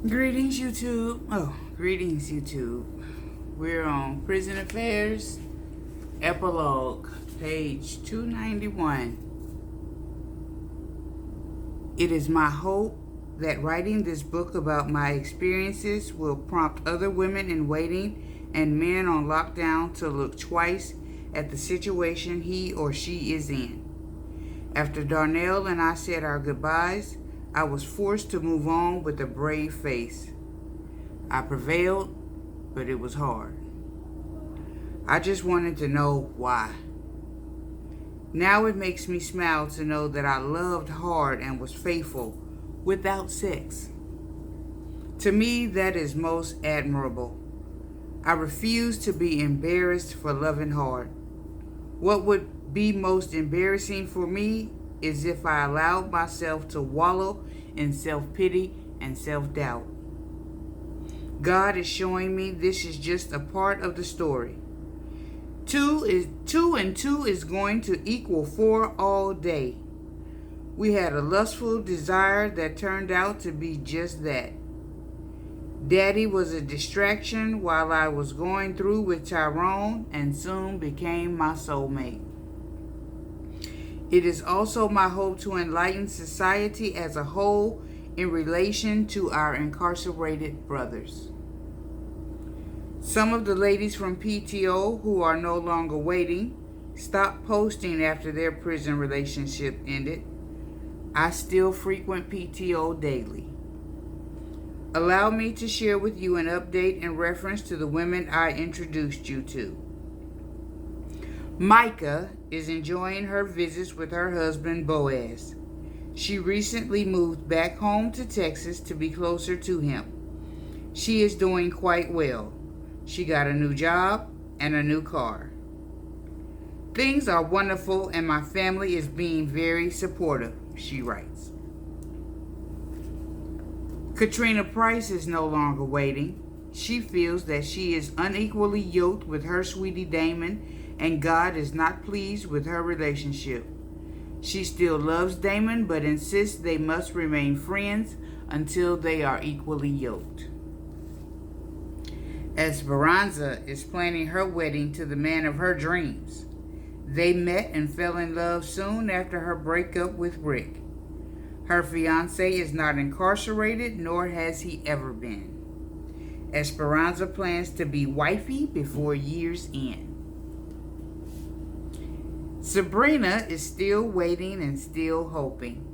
Greetings, YouTube. Greetings, YouTube. We're on Prison Affairs, Epilogue, page 291. It is my hope that writing this book about my experiences will prompt other women in waiting and men on lockdown to look twice at the situation he or she is in. After Darnell and I said our goodbyes, I was forced to move on with a brave face. I prevailed, but it was hard. I just wanted to know why. Now it makes me smile to know that I loved hard and was faithful without sex. To me, that is most admirable. I refuse to be embarrassed for loving hard. What would be most embarrassing for me is if I allowed myself to wallow in self-pity and self-doubt. God is showing me this is just a part of the story. Two and two is going to equal 4 all day. We had a lustful desire that turned out to be just that. Daddy was a distraction while I was going through with Tyrone and soon became my soulmate. It is also my hope to enlighten society as a whole in relation to our incarcerated brothers. Some of the ladies from PTO who are no longer waiting stopped posting after their prison relationship ended. I still frequent PTO daily. Allow me to share with you an update in reference to the women I introduced you to. Micah is enjoying her visits with her husband Boaz. She recently moved back home to Texas to be closer to him. She is doing quite well. She got a new job and a new car. Things are wonderful and my family is being very supportive, she writes. Katrina Price is no longer waiting. She feels that she is unequally yoked with her sweetie Damon and God is not pleased with her relationship. She still loves Damon but insists they must remain friends until they are equally yoked. Esperanza is planning her wedding to the man of her dreams. They met and fell in love soon after her breakup with Rick. Her fiancé is not incarcerated, nor has he ever been. Esperanza plans to be wifey before year's end. Sabrina is still waiting and still hoping.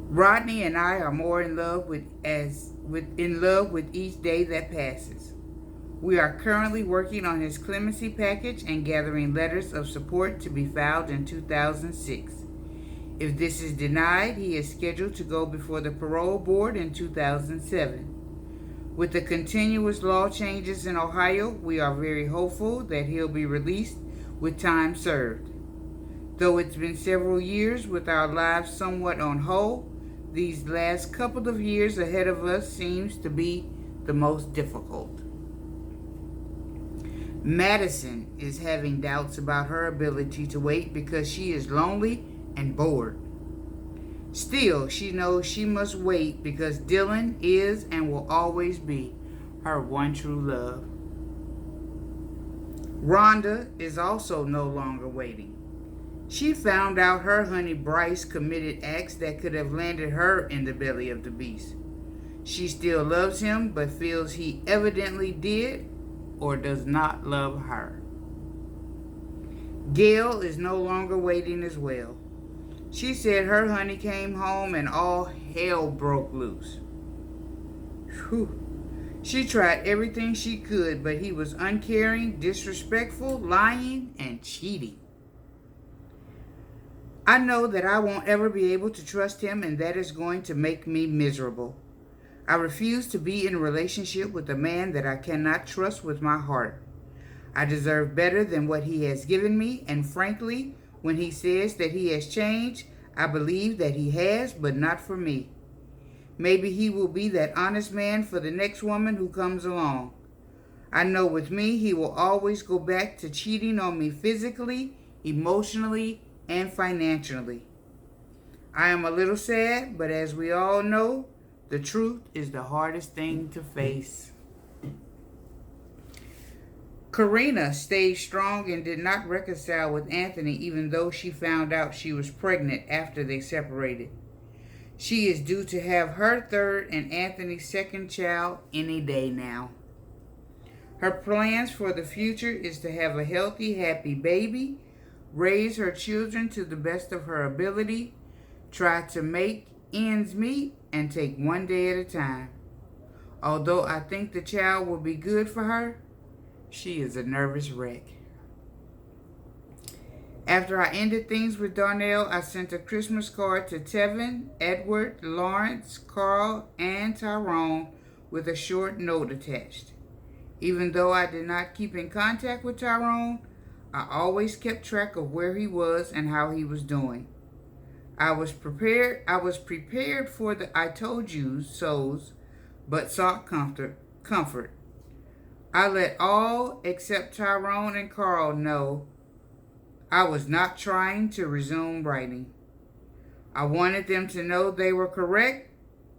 Rodney and I are more in love with each day that passes. We are currently working on his clemency package and gathering letters of support to be filed in 2006. If this is denied, he is scheduled to go before the parole board in 2007. With the continuous law changes in Ohio, we are very hopeful that he'll be released with time served. Though it's been several years with our lives somewhat on hold, these last couple of years ahead of us seems to be the most difficult. Madison is having doubts about her ability to wait because she is lonely and bored. Still, she knows she must wait because Dylan is and will always be her one true love. Rhonda is also no longer waiting. She found out her honey Bryce committed acts that could have landed her in the belly of the beast. She still loves him, but feels he evidently did or does not love her. Gail is no longer waiting as well. She said her honey came home and all hell broke loose. Whew. She tried everything she could, but he was uncaring, disrespectful, lying, and cheating. I know that I won't ever be able to trust him, and that is going to make me miserable. I refuse to be in a relationship with a man that I cannot trust with my heart. I deserve better than what he has given me, and frankly, when he says that he has changed, I believe that he has, but not for me. Maybe he will be that honest man for the next woman who comes along. I know with me, he will always go back to cheating on me physically, emotionally, and financially. I am a little sad, but as we all know, The truth is the hardest thing to face. Karina stayed strong and did not reconcile with Anthony even though she found out she was pregnant after they separated. She is due to have her third and Anthony's second child any day now. Her plans for the future is to have a healthy, happy baby, raise her children to the best of her ability, try to make ends meet, and take one day at a time. Although I think the child will be good for her, she is a nervous wreck. After I ended things with Darnell, I sent a Christmas card to Tevin, Edward, Lawrence, Carl, and Tyrone with a short note attached. Even though I did not keep in contact with Tyrone, I always kept track of where he was and how he was doing. I was prepared for the I told you so's, but sought comfort. I let all except Tyrone and Carl know I was not trying to resume writing. I wanted them to know they were correct,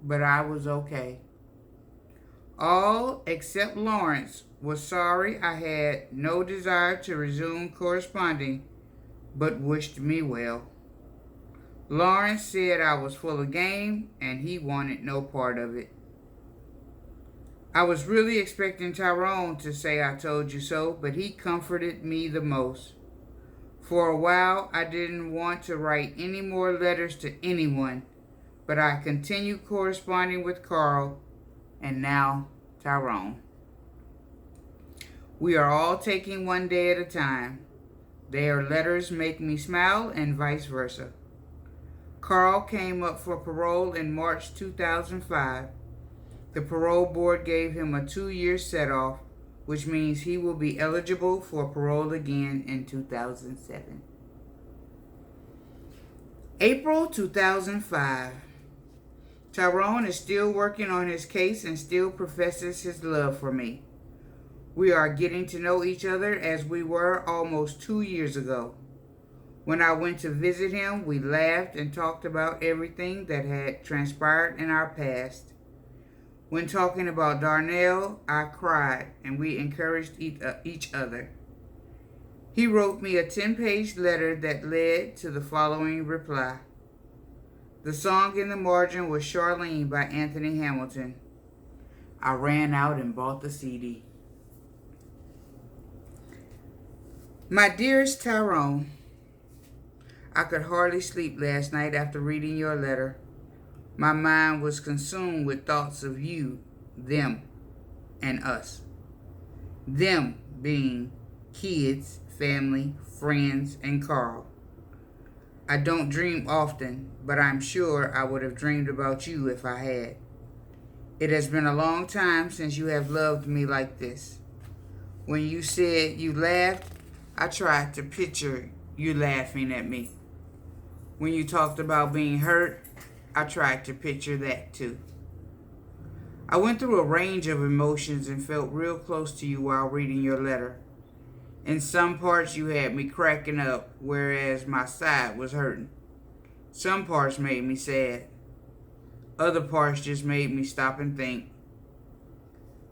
but I was okay. All except Lawrence was sorry I had no desire to resume corresponding, but wished me well. Lawrence said I was full of game and he wanted no part of it. I was really expecting Tyrone to say I told you so, but he comforted me the most. For a while, I didn't want to write any more letters to anyone, but I continued corresponding with Carl and now Tyrone. We are all taking one day at a time. Their letters make me smile and vice versa. Carl came up for parole in March 2005. The parole board gave him a 2-year set-off, which means he will be eligible for parole again in 2007. April 2005. Tyrone is still working on his case and still professes his love for me. We are getting to know each other as we were almost 2 years ago. When I went to visit him, we laughed and talked about everything that had transpired in our past. When talking about Darnell, I cried and we encouraged each other. He wrote me a 10-page letter that led to the following reply. The song in the margin was Charlene by Anthony Hamilton. I ran out and bought the CD. My dearest Tyrone, I could hardly sleep last night after reading your letter. My mind was consumed with thoughts of you, them, and us. Them being kids, family, friends, and Carl. I don't dream often, but I'm sure I would have dreamed about you if I had. It has been a long time since you have loved me like this. When you said you laughed, I tried to picture you laughing at me. When you talked about being hurt, I tried to picture that too. I went through a range of emotions and felt real close to you while reading your letter. In some parts you had me cracking up, whereas my side was hurting. Some parts made me sad. Other parts just made me stop and think.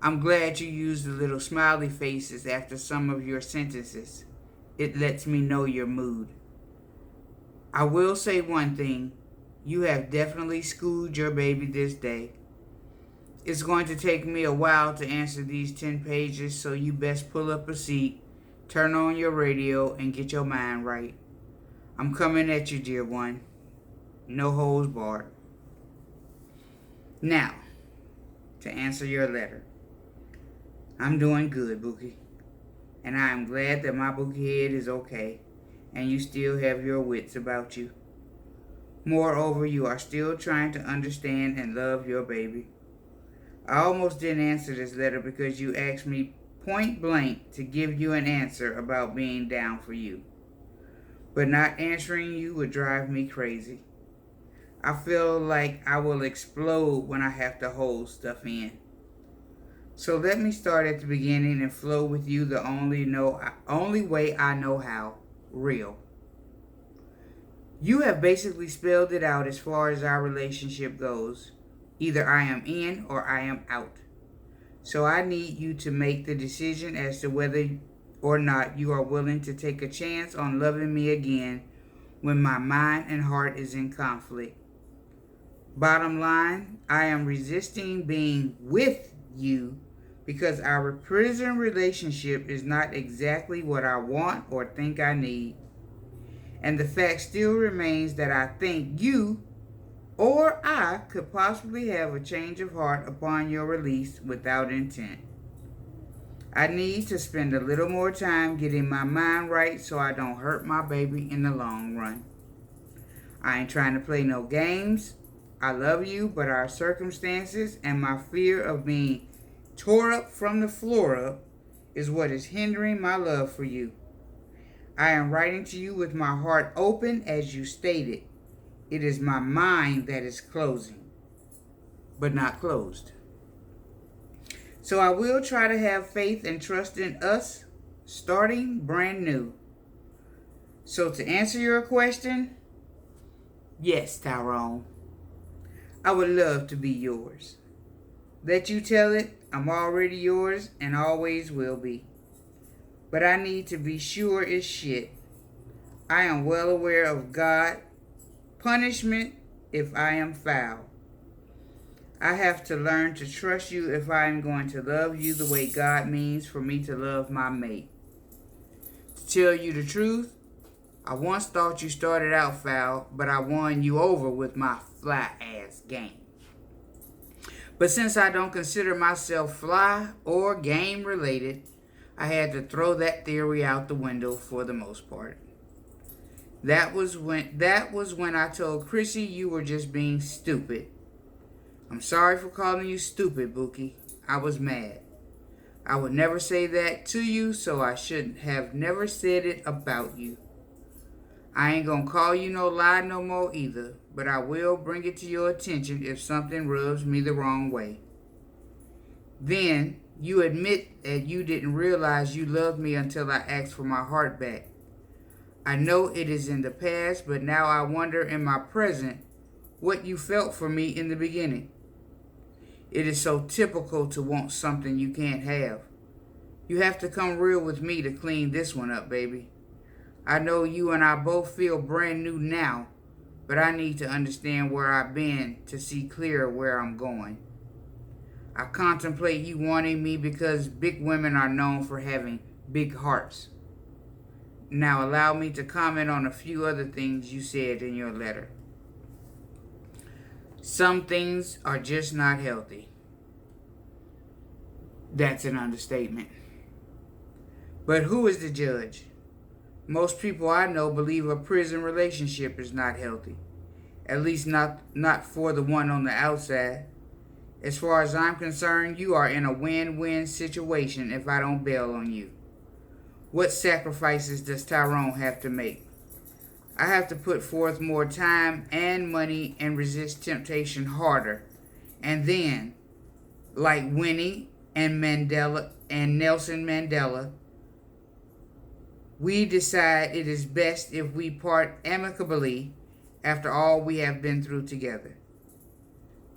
I'm glad you used the little smiley faces after some of your sentences. It lets me know your mood. I will say one thing. You have definitely schooled your baby this day. It's going to take me a while to answer these 10 pages, so you best pull up a seat, turn on your radio, and get your mind right. I'm coming at you, dear one. No holds barred. Now, to answer your letter. I'm doing good, Bookie. And I am glad that my Bookie head is okay, and you still have your wits about you. Moreover, you are still trying to understand and love your baby. I almost didn't answer this letter because you asked me point blank to give you an answer about being down for you. But not answering you would drive me crazy. I feel like I will explode when I have to hold stuff in. So let me start at the beginning and flow with you the only way I know how. Real. You have basically spelled it out as far as our relationship goes. Either I am in or I am out. So I need you to make the decision as to whether or not you are willing to take a chance on loving me again when my mind and heart is in conflict. Bottom line, I am resisting being with you because our prison relationship is not exactly what I want or think I need. And the fact still remains that I think you or I could possibly have a change of heart upon your release without intent. I need to spend a little more time getting my mind right so I don't hurt my baby in the long run. I ain't trying to play no games. I love you, but our circumstances and my fear of being tore up from the floor up is what is hindering my love for you. I am writing to you with my heart open as you stated. It is my mind that is closing, but not closed. So I will try to have faith and trust in us starting brand new. So to answer your question, yes, Tyrone, I would love to be yours. Let you tell it, I'm already yours and always will be. But I need to be sure it's shit. I am well aware of God punishment if I am foul. I have to learn to trust you if I am going to love you the way God means for me to love my mate. To tell you the truth, I once thought you started out foul, but I won you over with my fly ass game. But since I don't consider myself fly or game related, I had to throw that theory out the window for the most part. That was when I told Chrissy you were just being stupid. I'm sorry for calling you stupid, Bookie. I was mad. I would never say that to you, so I shouldn't have never said it about you. I ain't gonna call you no lie no more either, but I will bring it to your attention if something rubs me the wrong way. Then, you admit that you didn't realize you loved me until I asked for my heart back. I know it is in the past, but now I wonder in my present what you felt for me in the beginning. It is so typical to want something you can't have. You have to come real with me to clean this one up, baby. I know you and I both feel brand new now, but I need to understand where I've been to see clearer where I'm going. I contemplate you wanting me because big women are known for having big hearts. Now allow me to comment on a few other things you said in your letter. Some things are just not healthy. That's an understatement. But who is the judge? Most people I know believe a prison relationship is not healthy. At least not for the one on the outside. As far as I'm concerned, you are in a win-win situation if I don't bail on you. What sacrifices does Tyrone have to make? I have to put forth more time and money and resist temptation harder. And then, like Winnie and Mandela and Nelson Mandela, we decide it is best if we part amicably after all we have been through together.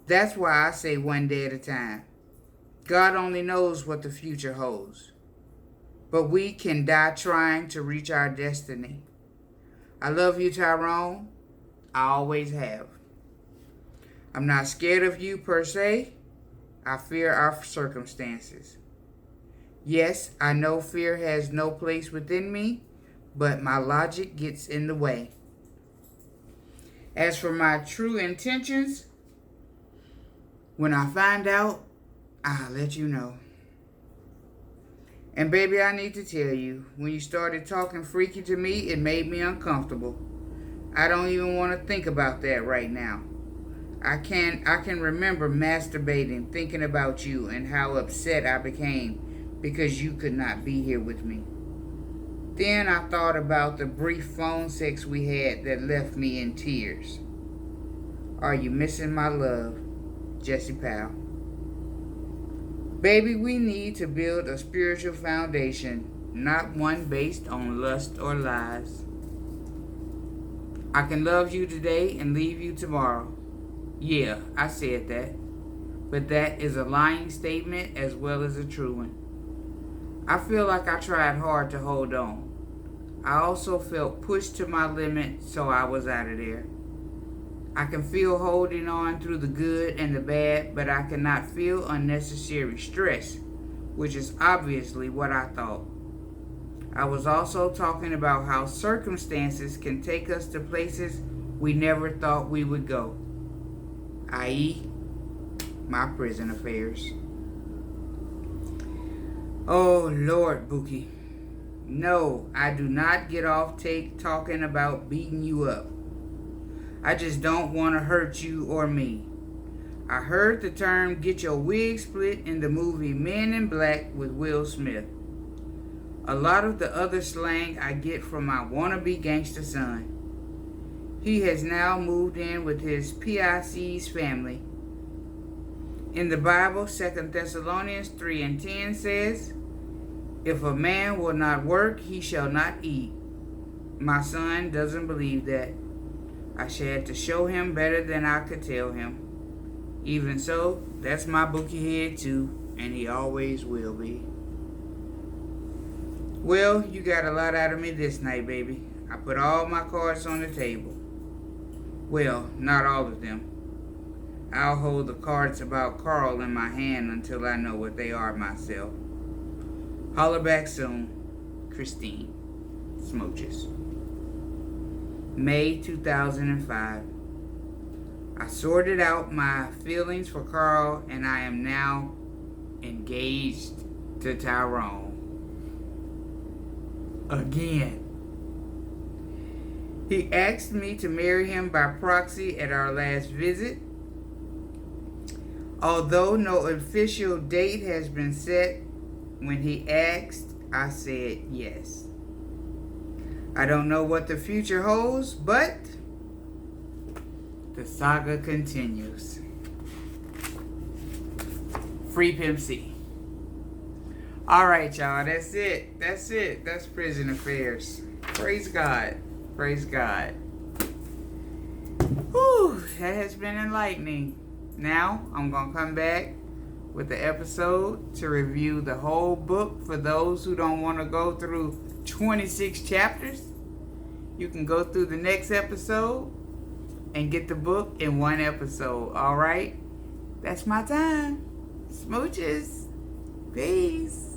That's why I say one day at a time. God only knows what the future holds. But we can die trying to reach our destiny. I love you, Tyrone. I always have. I'm not scared of you per se. I fear our circumstances. Yes, I know fear has no place within me, but my logic gets in the way. As for my true intentions, when I find out, I'll let you know. And baby, I need to tell you, when you started talking freaky to me, it made me uncomfortable. I don't even want to think about that right now. I can remember masturbating, thinking about you and how upset I became because you could not be here with me. Then I thought about the brief phone sex we had that left me in tears. Are you missing my love, Jesse Powell? Baby, we need to build a spiritual foundation, not one based on lust or lies. I can love you today and leave you tomorrow. Yeah, I said that. but that is a lying statement as well as a true one. I feel like I tried hard to hold on. I also felt pushed to my limit, so I was out of there. I can feel holding on through the good and the bad, but I cannot feel unnecessary stress, which is obviously what I thought. I was also talking about how circumstances can take us to places we never thought we would go, i.e., my prison affairs. Oh, Lord, Buki. No, I do not get off talking about beating you up. I just don't want to hurt you or me. I heard the term get your wig split in the movie Men in Black with Will Smith. A lot of the other slang I get from my wannabe gangster son. He has now moved in with his PIC's family. In the Bible, 2 Thessalonians 3:10 says, "If a man will not work, he shall not eat." My son doesn't believe that. I had to show him better than I could tell him. Even so, that's my Bookie head too, and he always will be. Well, you got a lot out of me this night, baby. I put all my cards on the table. Well, not all of them. I'll hold the cards about Carl in my hand until I know what they are myself. Holler back soon. Christine. Smooches. May 2005. I sorted out my feelings for Carl, and I am now engaged to Tyrone. Again. He asked me to marry him by proxy at our last visit. Although no official date has been set, when he asked, I said yes. I don't know what the future holds, but the saga continues. Free Pimp C. All right, y'all. That's it. That's prison affairs. Praise God. Praise God. Whew, that has been enlightening. Now, I'm going to come back with the episode to review the whole book. For those who don't want to go through 26 chapters, you can go through the next episode and get the book in one episode. All right? That's my time. Smooches. Peace.